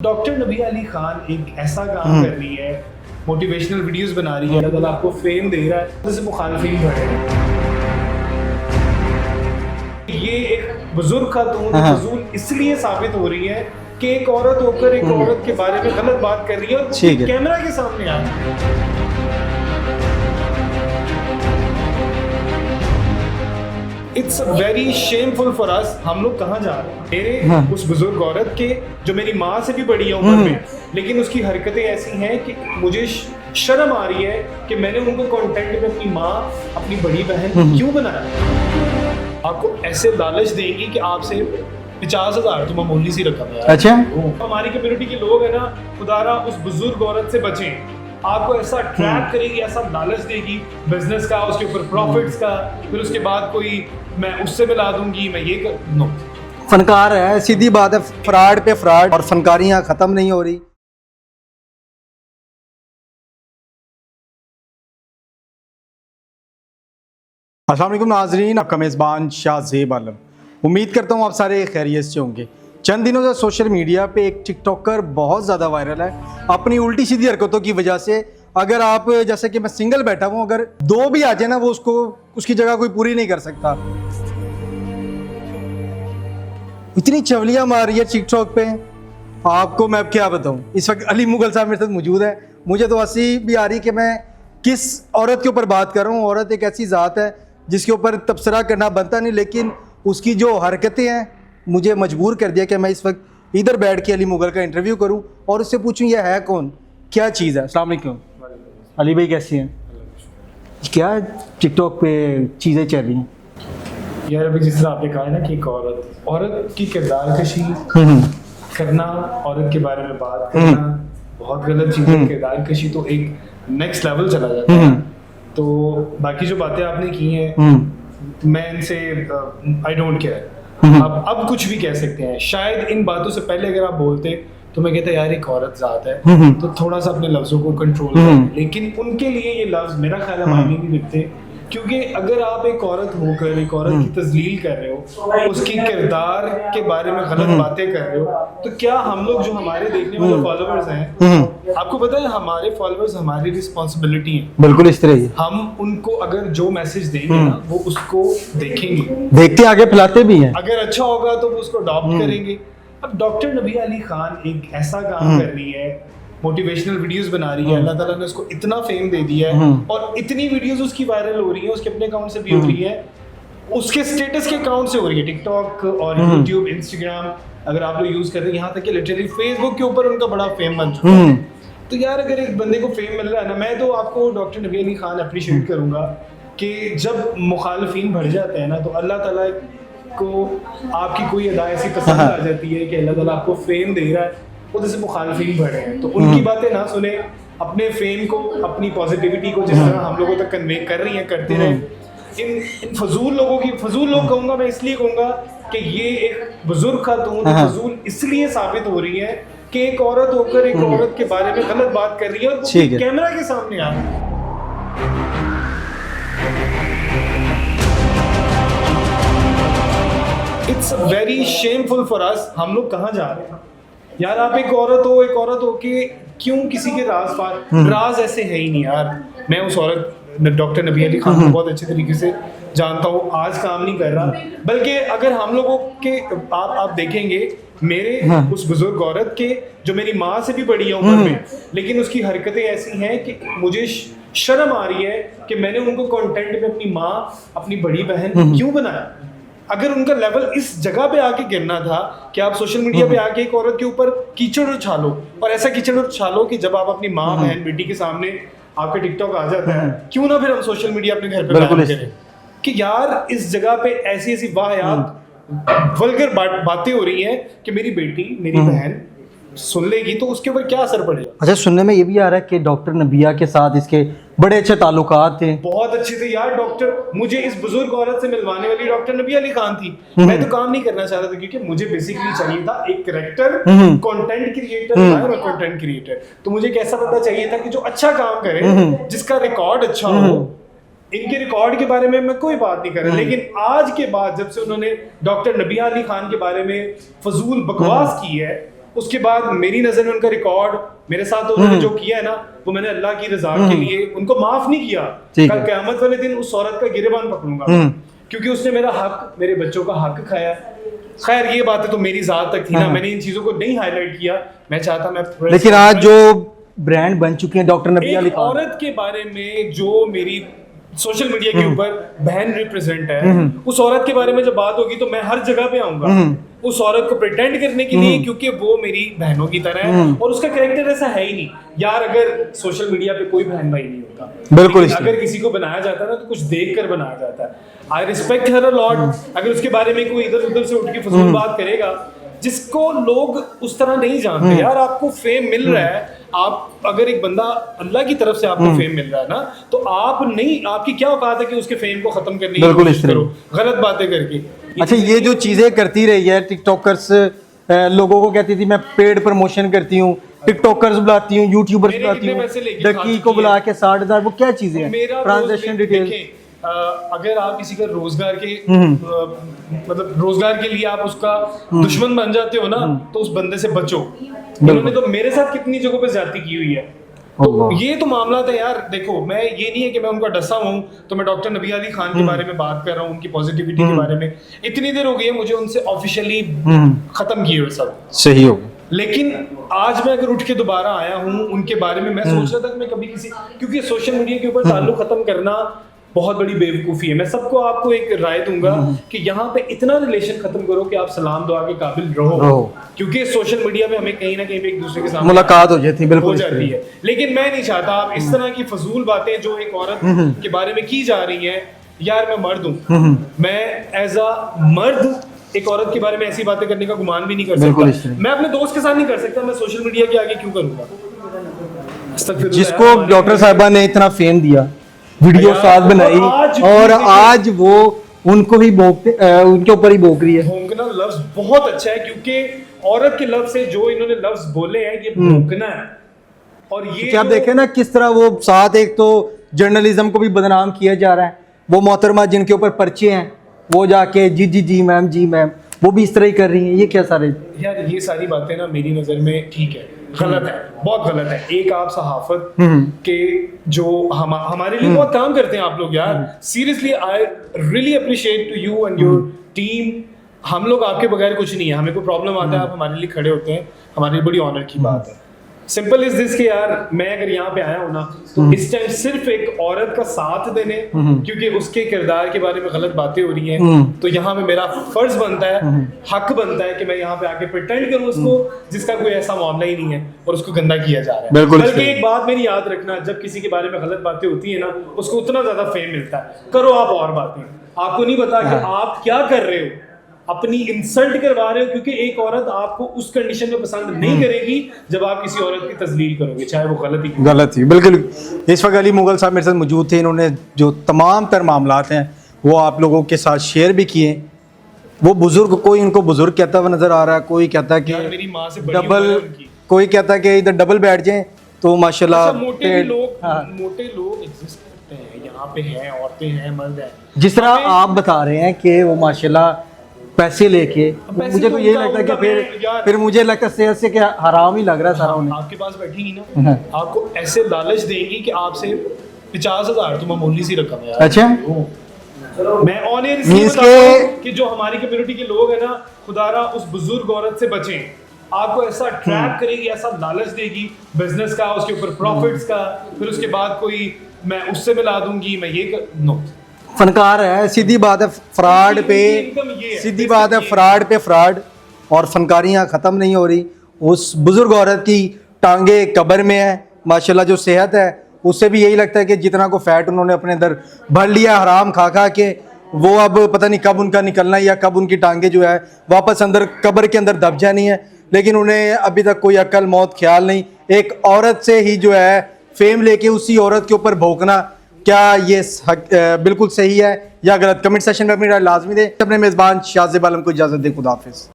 Doctor नबिया अली खान एक ऐसा काम कर रही है, मोटिवेशनल वीडियोस बना रही है, अल्लाह ताला आपको फेम दे रहा है, जैसे मुखालिफिन बढ़े। ये एक बुजुर्ग खातून फजूल इसलिए साबित हो रही है कि एक औरत होकर एक औरत के बारे में गलत बात कर रही है और कैमरा के सामने आ रही है। It's very shameful for us. हम लोग कहाँ जा रहे हैं? मेरे उस बुजुर्ग औरत के जो मेरी माँ से भी बड़ी है उम्र में, लेकिन उसकी हरकतें ऐसी हैं कि मुझे शर्म आ रही है कि मैंने उनको कंटेंट में अपनी माँ, अपनी बड़ी बहन क्यों बनाया। आपको ऐसे लालच देंगी कि आपसे 50,000 तो मामूली सी रकम है। अच्छा, हमारी कम्युनिटी के लोग है ना, खुदारा उस बुजुर्ग औरत से बचें। आपको ऐसा ट्रैप करेगी, ऐसा लालच देगी बिजनेस का, उसके ऊपर प्रॉफिट्स का, फिर उसके बाद कोई मैं उससे मिला दूंगी, मैं ये कर नो। फनकार है, सीधी बात है, फ्रॉड पे फ्रॉड और फनकारियां खत्म नहीं हो रही। अस्सलाम वालेकुम नाजरीन, आपका मेज़बान शाहज़ेब आलम। उम्मीद करता हूँ आप सारे खैरियत से होंगे। चंद दिनों से सोशल मीडिया पे एक टिकटॉकर बहुत ज़्यादा वायरल है अपनी उल्टी सीधी हरकतों की वजह से। अगर आप, जैसे कि मैं सिंगल बैठा हूँ, अगर दो भी आ जाए ना, वो उसकी जगह कोई पूरी नहीं कर सकता। इतनी चवलियाँ मार रही है टिकटॉक पे, आपको मैं अब क्या बताऊँ। इस वक्त अली मुगल साहब मेरे साथ मौजूद है। मुझे तो हंसी भी आ रही कि मैं किस औरत के ऊपर बात कर रहा हूँ। औरत एक ऐसी ज़ात है जिसके ऊपर तबसरा करना बनता नहीं, लेकिन उसकी जो हरकतें हैं मुझे मजबूर कर दिया कि मैं इस वक्त इधर बैठ के अली मुगल का इंटरव्यू करूं और उससे पूछूं यह है कौन, क्या चीज़ है। अस्सलाम वालेकुम अली भाई, कैसी हैं? क्या टिकटॉक पे चीज़ें चल रही हैं यार? अभी जिस तरह आपने कहा है ना कि एक औरत की किरदार कशी करना, औरत के बारे में बात करना बहुत गलत चीज़ है। किरदार कशी तो एक नेक्स्ट लेवल चला जाता है। तो बाकी जो बातें आपने की हैं मैं इनसे आई डोंट केयर। अब कुछ भी कह सकते हैं। शायद इन बातों से पहले अगर आप बोलते तो मैं कहता यार एक औरत ज़ात है तो थोड़ा सा अपने लफ्ज़ों को कंट्रोल करें, लेकिन उनके लिए ये लफ्ज़ मेरा ख्याल है मायने नहीं रखते। क्योंकि अगर आप एक औरत होकर एक औरत की तज़लील कर रहे हो, उसकी किरदार के बारे में गलत बातें कर रहे हो, तो क्या हम लोग जो हमारे देखने वाले फॉलोअर्स हैं, आपको पता है हमारे फॉलोअर्स हमारी रिस्पॉन्सिबिलिटी है। बिल्कुल इस तरह ही हम उनको अगर जो मैसेज देंगे ना, वो उसको देखेंगे, देखते आगे फैलाते भी हैं। अगर अच्छा होगा तो वो उसको अडॉप्ट करेंगे। अब डॉक्टर नबिया अली खान एक ऐसा काम कर रही है, मोटिवेशनल वीडियोस बना रही है, अल्लाह ताला ने उसको इतना फेम दे दिया है और इतनी वीडियोस उसकी वायरल हो रही है, उसके अपने अकाउंट से भी हो रही है, उसके स्टेटस के अकाउंट से हो रही है, टिकटॉक और यूट्यूब, इंस्टाग्राम अगर आप लोग यूज कर रहे हैं, यहाँ तक कि लिटरली फेसबुक के ऊपर उनका बड़ा फेम बन चुका है। तो यार अगर एक बंदे को फेम मिल रहा है ना, मैं तो आपको डॉक्टर नबिया अली खान अप्रिशिएट करूंगा कि जब मुखालिफिन बढ़ जाते हैं ना, तो अल्लाह ताला को आपकी कोई अदा ऐसी पसंद आ जाती है कि अल्लाह ताला आपको फेम दे रहा है, वो जैसे मुखालिफिन बढ़े हैं, तो उनकी बातें ना सुने, अपने फेम को, अपनी पॉजिटिविटी को जिस तरह हम लोगों तक कन्वे कर रही हैं करते रहे। इन फजूल लोगों की, फजूल लोग कहूँगा मैं इसलिए कहूँगा कि ये एक बुजुर्ग खातून फजूल इसलिए साबित हो रही है कि एक औरत होकर एक औरत के बारे में गलत बात कर रही है और कैमरा के सामने आ रही है। It's very shameful for us. हम लोग कहाँ जा रहे हैं यार? आप एक औरत हो के क्यों किसी के राज ऐसे है ही नहीं यार। मैं उस औरत डॉक्टर नबिया अली खान को बहुत अच्छे तरीके से जानता हूँ, आज काम नहीं कर रहा, बल्कि अगर हम लोगों के आप देखेंगे मेरे उस बुजुर्ग औरत के जो मेरी माँ से भी बड़ी है उम्र में, लेकिन उसकी हरकतें ऐसी हैं कि मुझे शर्म आ रही है कि मैंने उनको कंटेंट में अपनी माँ, अपनी बड़ी बहन क्यों बनाया। अगर उनका लेवल इस जगह पे आके गिरना था कि आप सोशल मीडिया पे आके एक औरत के ऊपर कीचड़ उछालो, और ऐसा कीचड़ उछालो कि जब आप अपनी माँ, बहन, बेटी के सामने आपके टिकटॉक आ जाता है, क्यों ना फिर हम सोशल मीडिया अपने घर पे बैन करें कि यार इस जगह पे ऐसी ऐसी वाहियात वल्गर बातें हो रही हैं कि मेरी बेटी, मेरी बहन सुन लेगी तो उसके ऊपर क्या असर पड़ेगा। अच्छा, सुनने में ये भी आ रहा है कि डॉक्टर नबिया के साथ इसके बड़े अच्छे ताल्लुकात थे। बहुत अच्छे थे यार। डॉक्टर, मुझे इस बुजुर्ग औरत से मिलवाने वाली डॉक्टर नबिया अली खान थी। मैं तो काम नहीं करना चाहता था क्योंकि मुझे बेसिकली चाहिए था एक करेक्टर, कंटेंट क्रिएटर, मैं कंटेंट क्रिएटर, तो मुझे एक ऐसा बंदा चाहिए था कि जो अच्छा काम करे, जिसका रिकॉर्ड अच्छा हो। इनके रिकॉर्ड के बारे में मैं कोई बात नहीं कर रहा, लेकिन आज के बाद जब से उन्होंने डॉक्टर नबिया अली खान के बारे में फजूल बकवास की है, उसके बाद मेरी नजर में उनका रिकॉर्ड मेरे साथ उन्होंने जो किया है ना, वो मैंने अल्लाह की रजा के लिए उनको माफ नहीं किया। कल क़यामत वाले दिन उस औरत का गिरेबान पकड़ूंगा, क्योंकि उसने मेरा हक, मेरे बच्चों का हक खाया। खैर ये बातें तो मेरी जात तक थी ना, मैंने इन चीजों को नहीं हाईलाइट किया। मैं चाहता मैं लेकिन आज जो ब्रांड बन चुके हैं डॉक्टर नबी अली खान, औरत के बारे में जो मेरी सोशल मीडिया के ऊपर बहन रिप्रेजेंट है, उस औरत के बारे में जब बात होगी तो मैं हर जगह पे आऊंगा उस औरत को प्रिटेंड करने के लिए, क्योंकि वो मेरी बहनों की तरह है और उसका कैरेक्टर ऐसा है ही नहीं यार। अगर सोशल मीडिया पे कोई बहन भाई नहीं होता, बिल्कुल, अगर किसी को बनाया जाता है ना तो कुछ देख कर बनाया जाता है। I respect her a lot. अगर उसके बारे में कोई इधर उधर से उठ के फजूल बात करेगा, जिसको लोग उस तरह नहीं जानते, यार आपको फेम मिल रहा है, आप अगर एक बंदा अल्लाह की तरफ से आपको फेम मिल रहा है ना, तो आप नहीं, आपकी क्या औकात है कि उसके फेम को खत्म करने की कोशिश करो गलत बातें करके। अच्छा, ये जो चीजें करती रही है टिकटॉकर्स, लोगों को कहती थी मैं पेड प्रमोशन करती हूँ, टिकटॉकर्स बुलाती हूँ, यूट्यूबर्स बुलाती हूँ, डकी को बुला के 60,000, वो क्या चीजें हैं? Transaction detail. अगर आप किसी का रोजगार के मतलब रोजगार के लिए आप उसका दुश्मन बन जाते हो ना, तो उस बंदे से बचो। इन्होंने तो मेरे साथ कितनी जगहों पे ज्यादती की हुई है। तो ये तो मामला था यार। देखो, मैं ये नहीं है कि मैं उनका डसा हूँ तो मैं डॉक्टर नबी अली खान के बारे में बात कर रहा हूँ, उनकी पॉजिटिविटी के बारे में। इतनी देर हो गई है मुझे उनसे ऑफिशियली खत्म किए हुए सब। सही हो, लेकिन आज मैं अगर उठ के दोबारा आया हूँ उनके बारे में, मैं सोच रहा था कि मैं कभी किसी, क्योंकि सोशल मीडिया के ऊपर ताल्लुक खत्म करना बहुत बड़ी बेवकूफ़ी है। मैं सबको आपको एक राय दूंगा कि यहाँ पे इतना रिलेशन खत्म करो कि आप सलाम दुआ के काबिल रहो, क्योंकि सोशल मीडिया में हमें कहीं ना कहीं एक दूसरे के सामने मुलाकात हो जाती है, बिल्कुल हो जाती है। लेकिन मैं नहीं चाहता आप इस तरह की फजूल बातें जो एक औरत के बारे में की जा रही है। यार मैं मर्द हूँ, मैं एज अ मर्द एक औरत के बारे में ऐसी बातें करने का गुमान भी नहीं कर सकता। मैं अपने दोस्त के साथ नहीं कर सकता, मैं सोशल मीडिया के आगे क्यों करूंगा? जिसको डॉक्टर साहिबा ने इतना फेम दिया, वीडियो साथ बनाई, और आज वो उनको ही उनके ऊपर ही भोंक रही है। भोंकना लफ्ज बहुत अच्छा है, क्योंकि औरत के लफ्ज से जो इन्होंने लफ्ज बोले हैं ये भोंकना है। और ये आप देखें ना किस तरह वो साथ, एक तो जर्नलिज्म को भी बदनाम किया जा रहा है। वो मोहतरमा जिनके ऊपर पर्चे हैं वो जाके जी मैम, जी मैम, वो भी इस तरह ही कर रही हैं। ये क्या सारे यार, ये सारी बातें ना मेरी नजर में ठीक है, गलत है, बहुत गलत है। एक आप सहाफत के जो हमारे लिए बहुत काम करते हैं आप लोग यार, seriously I really appreciate to you and your team. हम लोग आपके बगैर कुछ नहीं है। हमें कोई प्रॉब्लम आता है, आप हमारे लिए खड़े होते हैं, हमारे लिए बड़ी ऑनर की बात है। सिंपल इज दिस कि यार मैं अगर यहाँ पे आया हूँ ना, तो इस टाइम सिर्फ एक औरत का साथ देने, क्योंकि उसके किरदार के बारे में गलत बातें हो रही हैं, तो यहाँ पे मेरा फर्ज बनता है, हक बनता है कि मैं यहाँ पे आके प्रिटेंड करूँ उसको जिसका कोई ऐसा मामला ही नहीं है और उसको गंदा किया जा रहा है। बल्कि एक बात मेरी याद रखना, जब किसी के बारे में गलत बातें होती है ना, उसको उतना ज्यादा फेम मिलता है। करो आप और बातें, आपको नहीं पता कि आप क्या कर रहे हो, अपनी इंसल्ट करवा रहे हो, क्योंकि एक औरत आपको उस कंडीशन में पसंद नहीं करेगी जब आप किसी औरत की तजलील करोगे, चाहे वो गलत ही। बिल्कुल। इस वक्त अली मुगल साहब मेरे साथ मौजूद थे। इन्होंने जो तमाम तर मामलात हैं वो आप लोगों के साथ शेयर भी किए। वो बुजुर्ग, कोई उनको बुजुर्ग कहता हुआ नजर आ रहा है, कोई कहता है कि मेरी माँ से डबल, कोई कहता है कि इधर डबल बैठ जाएं तो माशाल्लाह। मोटे लोग एग्जिस्ट करते हैं यहाँ पे, हैं औरतें हैं, मर्द हैं। जिस तरह आप बता रहे हैं कि वो माशाल्लाह पैसे लेके, मुझे तो यही लगता है कि फिर मुझे लगता है सेहत से क्या हराम ही लग रहा है सारा उन्हें। आपके पास बैठेंगी ना, आपको ऐसे लालच देंगी कि आपसे 50,000 तो मामूली सी रकम है। अच्छा, मैं ऑन एयर इसलिए बता रहा हूं कि जो हमारी कम्युनिटी के लोग हैं ना, खुदारा उस बुजुर्ग औरत से बचें। आपको ऐसा ट्रैप करेगी, ऐसा लालच देगी बिजनेस का, उसके ऊपर प्रॉफिट्स का, फिर उसके बाद कोई मैं उससे मिला दूंगी, मैं ये नो। फनकार है, सीधी बात है, फ्रॉड पे सीधी बात है, फ्रॉड पे फ्रॉड, और फनकारियाँ ख़त्म नहीं हो रही। उस बुजुर्ग औरत की टांगे कब्र में है माशाल्लाह। जो सेहत है उससे भी यही लगता है कि जितना को फैट उन्होंने अपने अंदर भर लिया हराम खा खा के, वो अब पता नहीं कब उनका निकलना है या कब उनकी टांगे जो है वापस अंदर कब्र के अंदर दब जानी है। लेकिन उन्हें अभी तक कोई अक्ल मौत ख्याल नहीं। एक औरत से ही जो है फेम लेके उसी औरत के ऊपर भौंकना, क्या ये बिल्कुल सही है या गलत? कमेंट सेशन में अपनी राय लाजमी दें। अपने मेज़बान शाज़ेब आलम को इजाज़त दें। खुदा हाफिज़।